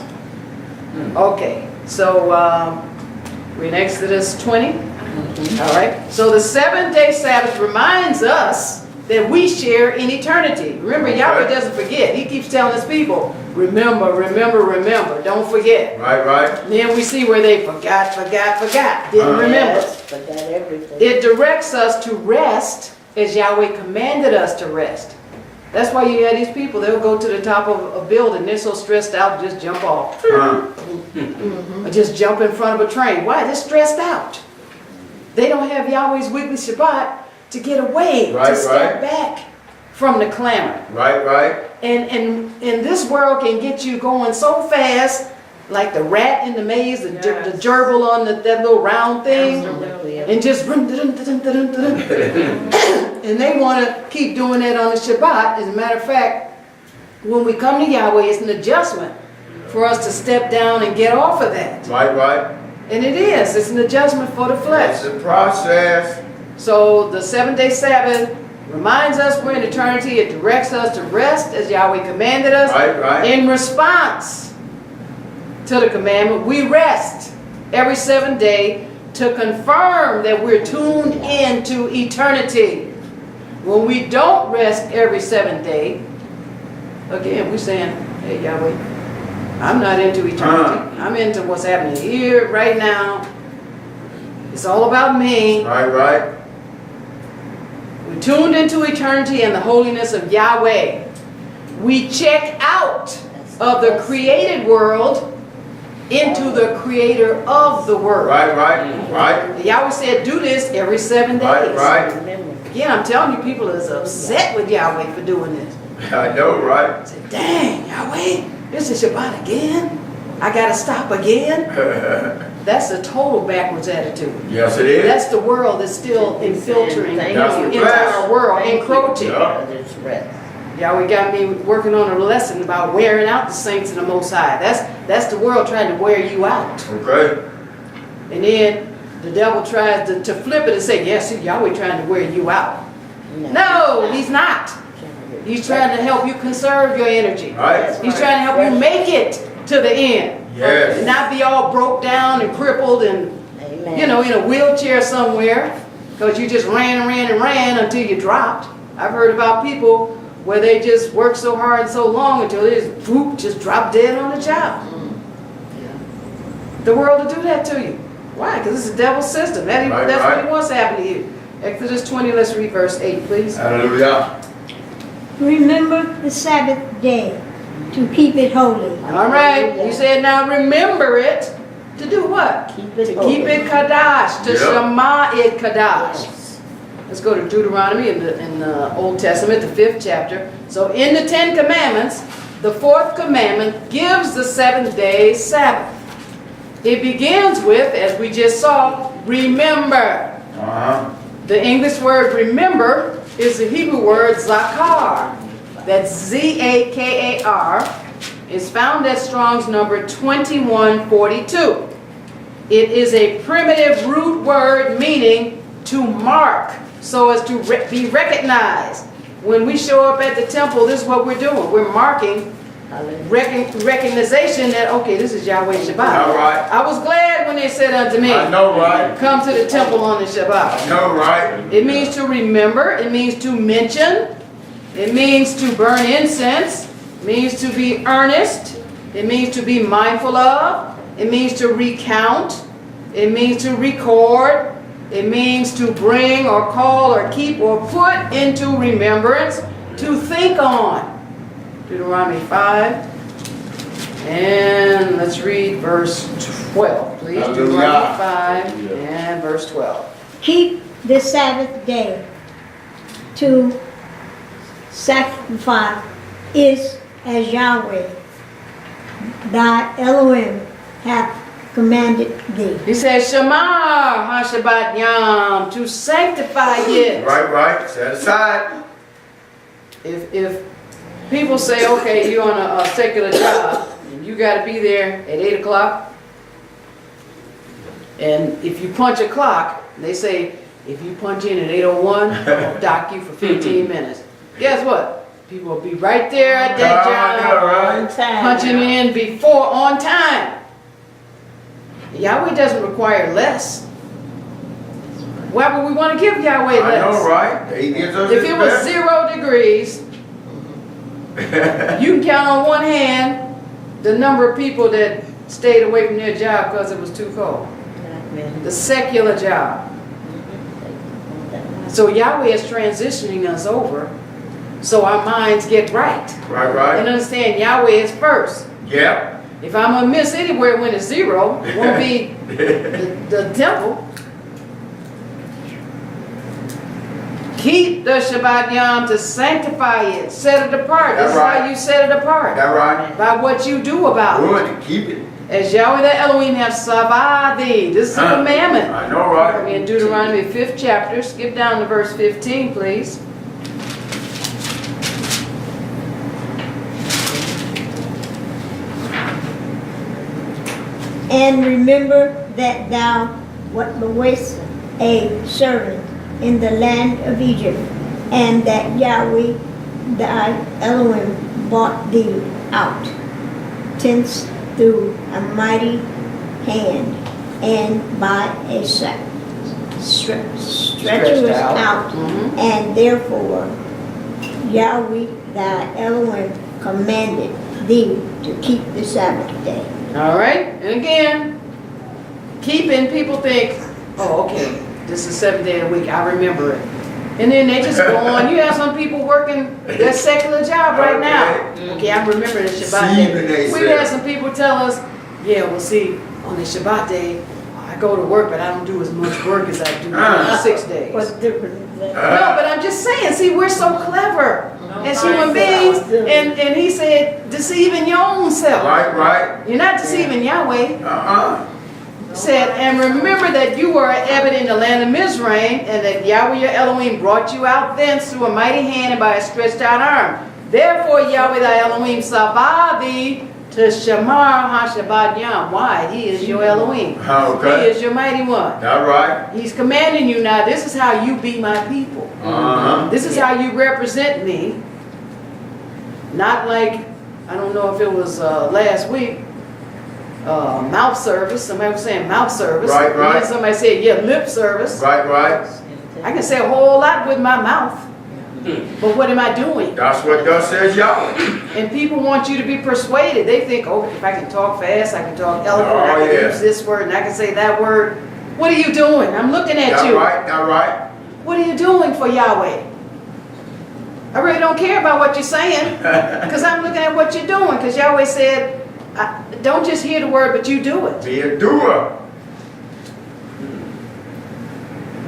Okay, so we're in Exodus 20. All right. So the 7-day Sabbath reminds us that we share in eternity. Remember, Yahweh doesn't forget. He keeps telling his people, remember. Don't forget. Right. Then we see where they forgot. Didn't remember. Yes, forgot everything. It directs us to rest as Yahweh commanded us to rest. That's why you have these people, they'll go to the top of a building, they're so stressed out, just jump off. Or just jump in front of a train. Why? They're stressed out. They don't have Yahweh's weekly Shabbat to get away, to step back from the clamor. Right. And this world can get you going so fast, like the rat in the maze, the gerbil on that little round thing, Absolutely. and just and they want to keep doing that on the Shabbat. As a matter of fact, when we come to Yahweh, it's an adjustment for us to step down and get off of that. Right. And it is. It's an adjustment for the flesh. It's a process. So the 7-day Sabbath reminds us we're in eternity. It directs us to rest as Yahweh commanded us. Right. In response to the commandment, we rest every 7th day to confirm that we're tuned into eternity. When we don't rest every 7th day, again, we're saying, hey, Yahweh, I'm not into eternity. I'm into what's happening here, right now. It's all about me. Right. We're tuned into eternity and the holiness of Yahweh. We check out of the created world into the creator of the world. Right. Yahweh said, do this every 7 days. Right. Again, I'm telling you, people is upset with Yahweh for doing this. I know, right? Say, dang, Yahweh, this is Shabbat again? I gotta stop again? That's a total backwards attitude. Yes, it is. That's the world that's still infiltrating That's the into rest. our world, encroaching. Yeah. Yahweh got me working on a lesson about wearing out the saints in the Most High. That's the world trying to wear you out. Okay. And then the devil tries to flip it and say, yes, Yahweh trying to wear you out. No, he's not. He's trying to help you conserve your energy. Right. He's trying to help you make it to the end. Yes. And not be all broke down and crippled and, in a wheelchair somewhere because you just ran until you dropped. I've heard about people where they just work so hard and so long until they just drop dead on the job. The world will do that to you. Why? Because it's a devil's system. That's what he wants to happen to you. Exodus 20, let's read verse 8, please. Hallelujah. Remember the Sabbath day to keep it holy. All right. You said now remember it. To do what? Keep it to holy. keep it Kadash. To Yep. Shema it Kadash. Yes. Let's go to Deuteronomy in the Old Testament, the 5th chapter. So in the 10 Commandments, the 4th commandment gives the 7th-day Sabbath. It begins with, as we just saw, remember. The English word remember is the Hebrew word zakar. That's Z-A-K-A-R. It's found at Strong's number 2142. It is a primitive root word meaning to mark so as to be recognized. When we show up at the temple, this is what we're doing. We're marking recognition that, okay, this is Yahweh Shabbat. All right. I was glad when they said unto me, I know, right? come to the temple on the Shabbat. I know, right? It means to remember. It means to mention. It means to burn incense. It means to be earnest. It means to be mindful of. It means to recount. It means to record. It means to bring or call or keep or put into remembrance. To think on. Deuteronomy 5. And let's read verse 12, please. Hallelujah. Deuteronomy 5 and verse 12. Keep the Sabbath day to sanctify is as Yahweh thy Elohim hath commanded thee. He says, Shema HaShabbat Yom, to sanctify it. Right. Set aside. If people say, okay, you're on a secular job, and you got to be there at 8 o'clock, and if you punch a clock, they say, if you punch in at 8:01, I'll dock you for 15 minutes. Guess what? People will be right there at that job, punching in before on time. Yahweh doesn't require less. Why would we want to give Yahweh I less? know, right? He gives us If his it was best. 0 degrees, you can count on one hand the number of people that stayed away from their job because it was too cold. The secular job. So Yahweh is transitioning us over so our minds get right. Right. And understand Yahweh is first. Yep. If I'm going to miss anywhere when it's 0, it won't be the temple. keep the Shabbat Yom, to sanctify it, set it apart. That's This is right. how you set it apart. That right? By what you do about it. Good to keep it. As Yahweh the Elohim have Sabbath thee. This is a commandment. I know, right? We're in Deuteronomy 5th chapter. Skip down to verse 15, please. And remember that thou wast a servant in the land of Egypt, and that Yahweh thy Elohim brought thee out, thence through a mighty hand, and by a stretcherous out. Mhm. And therefore Yahweh thy Elohim commanded thee to keep the Sabbath day. All right, and again, keeping, people think, oh, okay, this is 7 day a week, I remember it. And then they just go on. You have some people working their secular job right now. Okay, I'm remembering the Shabbat day. We've had some people tell us, yeah, well, see, on the Shabbat day, I go to work, but I don't do as much work as I do on 6 days. What's different than that? No, but I'm just saying, see, we're so clever as human beings, and he said, deceiving your own self. Right. You're not deceiving Yahweh. Uh-uh. Said, and remember that you were an Ebed in the land of Mizraim, and that Yahweh your Elohim brought you out thence through a mighty hand and by a stretched out arm. Therefore Yahweh thy Elohim savah thee to shamar ha-Shabbat Yom. Why? He is your Elohim. Okay. He is your mighty one. That right? He's commanding you now, this is how you be my people. Uh-huh. This is how you represent me. Not like, I don't know if it was last week, mouth service. Somebody was saying mouth service. Right. And then somebody said, yeah, lip service. Right. I can say a whole lot with my mouth. But what am I doing? That's what thus says Yahweh. And people want you to be persuaded. They think, oh, if I can talk fast, I can talk eloquent, I can use this word and I can say that word. What are you doing? I'm looking at you. That right? What are you doing for Yahweh? I really don't care about what you're saying, because I'm looking at what you're doing, because Yahweh said, don't just hear the word, but you do it. Be a doer.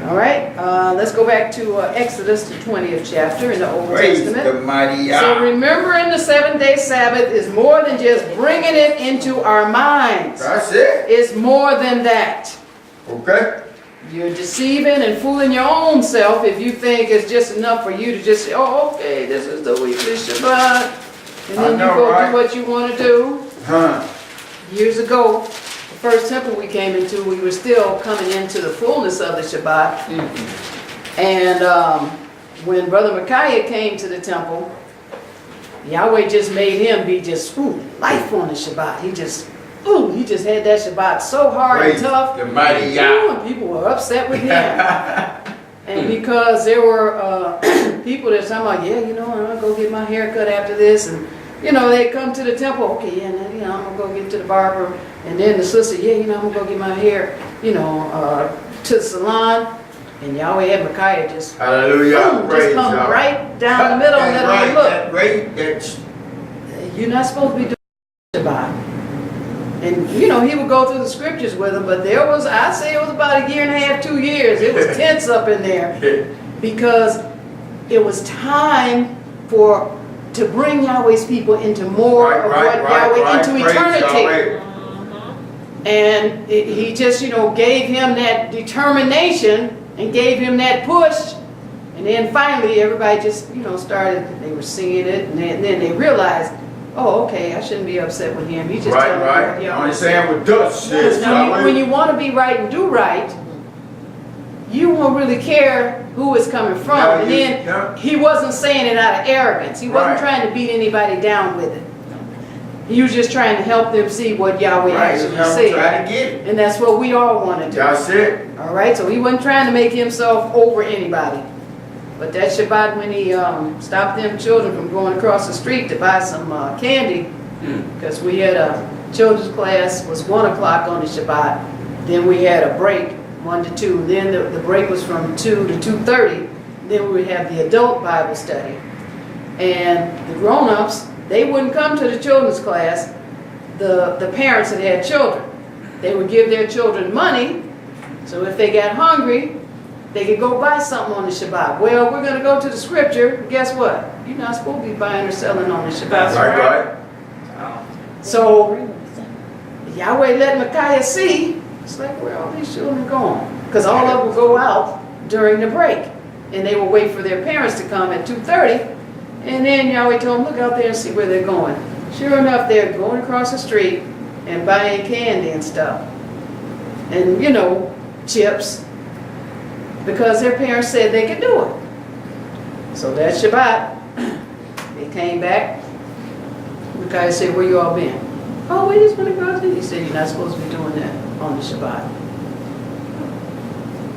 All right, let's go back to Exodus, the 20th chapter in the Old Praise Testament. the mighty Yah. So remembering the 7-day Sabbath is more than just bringing it into our minds. That's it. It's more than that. Okay. You're deceiving and fooling your own self if you think it's just enough for you to just say, oh, okay, this is the weekly Shabbat. And then you go do what you want to do. Years ago, the first temple we came into, we were still coming into the fullness of the Shabbat. And when Brother Micaiah came to the temple, Yahweh just made him be just life on the Shabbat. He just had that Shabbat so hard and tough. The mighty Yah. And people were upset with him. And because there were people that talking about, yeah, I'm gonna go get my hair cut after this, and they come to the temple, okay, yeah, I'm gonna go get to the barber, and then the sister, yeah, I'm gonna go get my hair, to the salon, and Yahweh had Micaiah just, hallelujah, just come right down the middle and let him look. You're not supposed to be doing Shabbat. And he would go through the scriptures with him, but I'd say it was about 1.5 years, 2 years. It was tense up in there because it was time to bring Yahweh's people into more of what Yahweh, into eternity. And he just, gave him that determination and gave him that push. And then finally everybody just, started, they were singing it, and then they realized, oh, okay, I shouldn't be upset with him. He just right. You understand what Dutch says. When you want to be right and do right, you won't really care who it's coming from. And then he wasn't saying it out of arrogance. He wasn't trying to beat anybody down with it. He was just trying to help them see what Yahweh actually said. And that's what we all want to do. That's it. All right, so he wasn't trying to make himself over anybody. But that Shabbat, when he stopped them children from going across the street to buy some candy, because we had a children's class, was 1 o'clock on the Shabbat. Then we had a break, 1 to 2. Then the break was from 2 to 2:30. Then we would have the adult Bible study. And the grown-ups, they wouldn't come to the children's class. The parents that had children, they would give their children money. So if they got hungry, They could go buy something on the Shabbat. Well, we're going to go to the scripture. Guess what? You're not supposed to be buying or selling on the Shabbat. That's Right. So Yahweh let Micaiah see, it's like, where all these children going? Because all of them will go out during the break. And they will wait for their parents to come at 2:30. And then Yahweh told them, look out there and see where they're going. Sure enough, they're going across the street and buying candy and stuff. And, you know, chips. Because their parents said they could do it. So that Shabbat, they came back. Micaiah said, where you all been? Oh, we just going to go out there. He said, you're not supposed to be doing that on the Shabbat.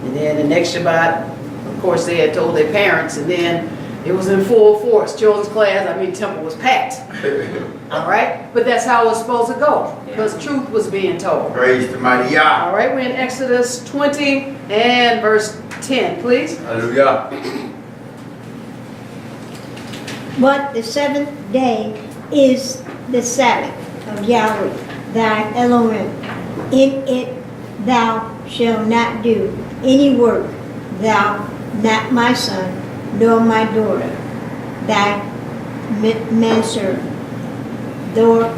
And then the next Shabbat, of course, they had told their parents, and then it was in full force. Children's class, temple was packed. All right? But that's how it was supposed to go, because truth was being told. Praise the mighty Yah. All right, we're in Exodus 20 and verse 10, please. Hallelujah. But the seventh day is the Sabbath of Yahweh, thy Elohim. In it thou shalt not do any work, thou, not my son, nor my daughter, thy manservant, nor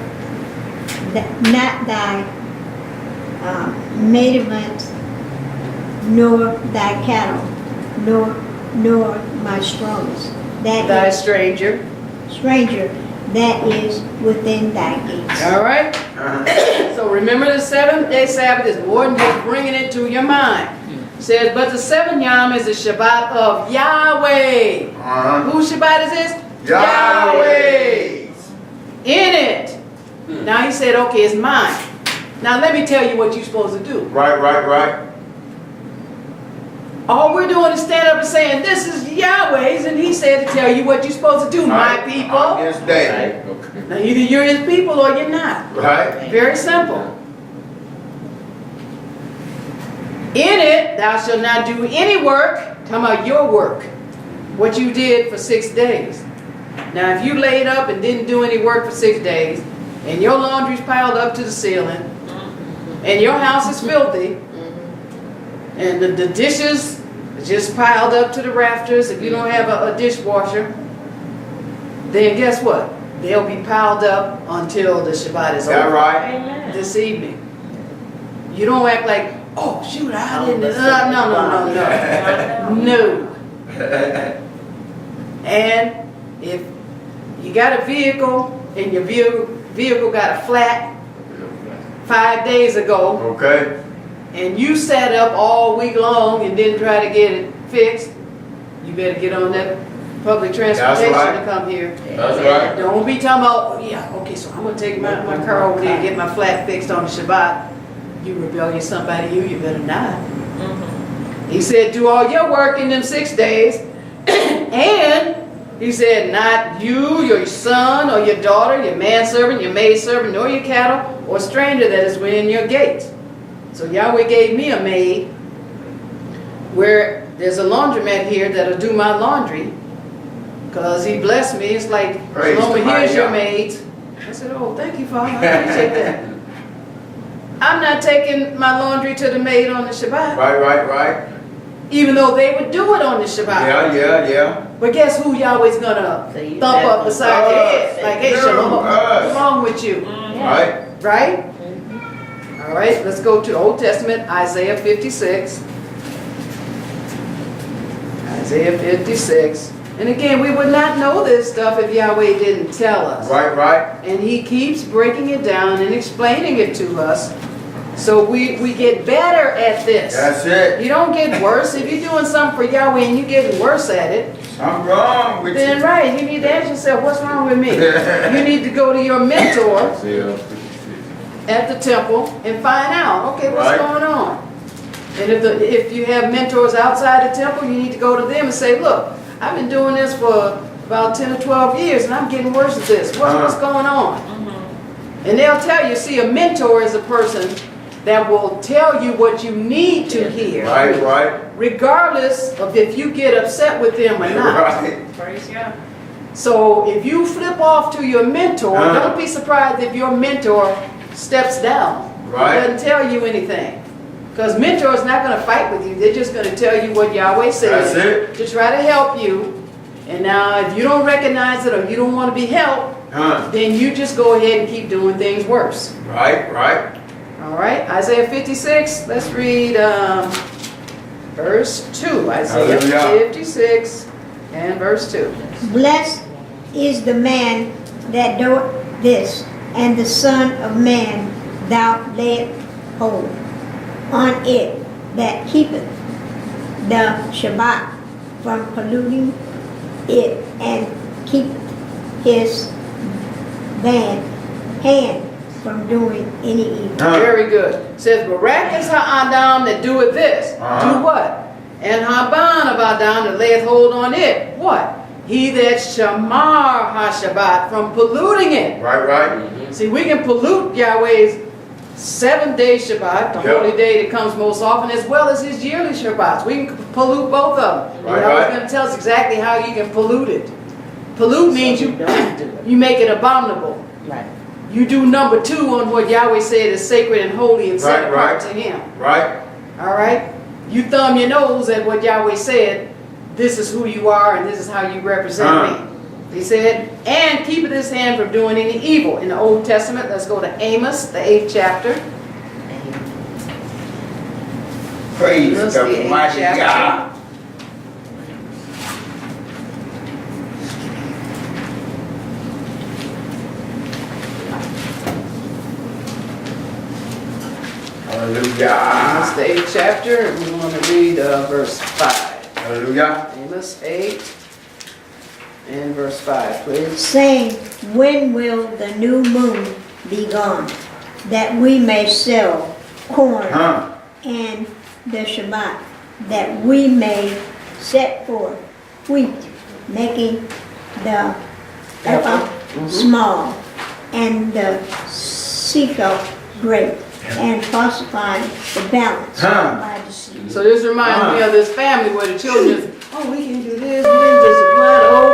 not thy maidservant, nor thy cattle, nor my strongest. That Thy is stranger. stranger that is within thy gates. All right? So remember the 7th-day Sabbath is more than just bringing it to your mind. It says, but the 7th Yom is the Shabbat of Yahweh. Whose Shabbat is this? Yahweh's. In it. Now he said, okay, it's mine. Now let me tell you what you're supposed to do. Right. All we're doing is stand up and saying, this is Yahweh's, and he said to tell you what you're supposed to do, my people. On this day. Now either you're his people or you're not. Right. Very simple. In it, thou shalt not do any work. Talking about your work. What you did for 6 days. Now, if you laid up and didn't do any work for 6 days, and your laundry's piled up to the ceiling, and your house is filthy, and the dishes are just piled up to the rafters, if you don't have a dishwasher, then guess what? They'll be piled up until the Shabbat is Is that over. right? Amen. This evening. You don't act like, oh shoot, I didn't. No. And if you got a vehicle and your vehicle got a flat 5 days ago, Okay. and you sat up all week long and didn't try to get it fixed, you better get on that public transportation right. to come here. That's right. Don't be talking about, oh, yeah, okay, so I'm going to take my car over there and get my flat fixed on the Shabbat. You rebellious somebody, you better not. He said, do all your work in them 6 days. And he said, not you, your son, or your daughter, your manservant, your maidservant, nor your cattle, or stranger that is within your gates. So Yahweh gave me a maid where there's a laundromat here that'll do my laundry. Because he blessed me. It's like, Praise Shelomah, the mighty here's your Yah. maid. I said, oh, thank you, Father. I appreciate that. I'm not taking my laundry to the maid on the Shabbat. Right. Even though they would do it on the Shabbat. Yeah. But guess who Yahweh's going to thump up beside your head? Like, hey, Shelomah, what's wrong with you? Right. Right? All right, let's go to Old Testament, Isaiah 56. Isaiah 56. And again, we would not know this stuff if Yahweh didn't tell us. Right. And he keeps breaking it down and explaining it to us. So we get better at this. That's it. You don't get worse. If you're doing something for Yahweh and you're getting worse at it, I'm wrong with then you. right, you need to ask yourself, what's wrong with me? You need to go to your mentor at the temple and find out, okay, what's Right. going on? And if you have mentors outside the temple, you need to go to them and say, look, I've been doing this for about 10 or 12 years and I'm getting worse at this. What's going on? And they'll tell you, see, a mentor is a person that will tell you what you need to hear. Right. Regardless of if you get upset with them or not. Right. Praise God. So if you flip off to your mentor, don't be surprised if your mentor steps down. Right. Doesn't tell you anything. Because mentor is not going to fight with you. They're just going to tell you what Yahweh says. That's it. To try to help you. And now if you don't recognize it or you don't want to be helped, then you just go ahead and keep doing things worse. Right, right. All right, Isaiah 56, let's read verse 2. Isaiah Hallelujah. 56 and verse 2. Blessed is the man that doeth this, and the Son of Man thou layest hold on it, that keepeth the Shabbat from polluting it, and keepeth his hand from doing any evil. Very good. It says, Barak is ha'adam that doeth this. Do what? And haban of Adam that layeth hold on it. What? He that shamar ha-Shabbat from polluting it. Right, right. See, we can pollute Yahweh's 7-day Shabbat, the holy day that comes most often, as well as his yearly Shabbats. We can pollute both of them. Right, Yahweh's right. going to tell us exactly how you can pollute it. Pollute means you make it abominable. Right. You do number 2 on what Yahweh said is sacred and holy and set apart to him. Right. All right? You thumb your nose at what Yahweh said. This is who you are and this is how you represent me. He said, and keepeth his hand from doing any evil. In the Old Testament, let's go to Amos, the 8th chapter. Praise Amos, the the 8th mighty chapter. God. Hallelujah. Amos, the 8th chapter, and we want to read verse 5. Hallelujah. Amos 8 and verse 5, please. Saying, when will the new moon be gone, that we may sell corn and the Shabbat, that we may set forth wheat, making the ephah small, and the sickle great, and falsifying the balance by deceit. So this reminds me of this family where the children just, oh, we can do this, we can just apply the old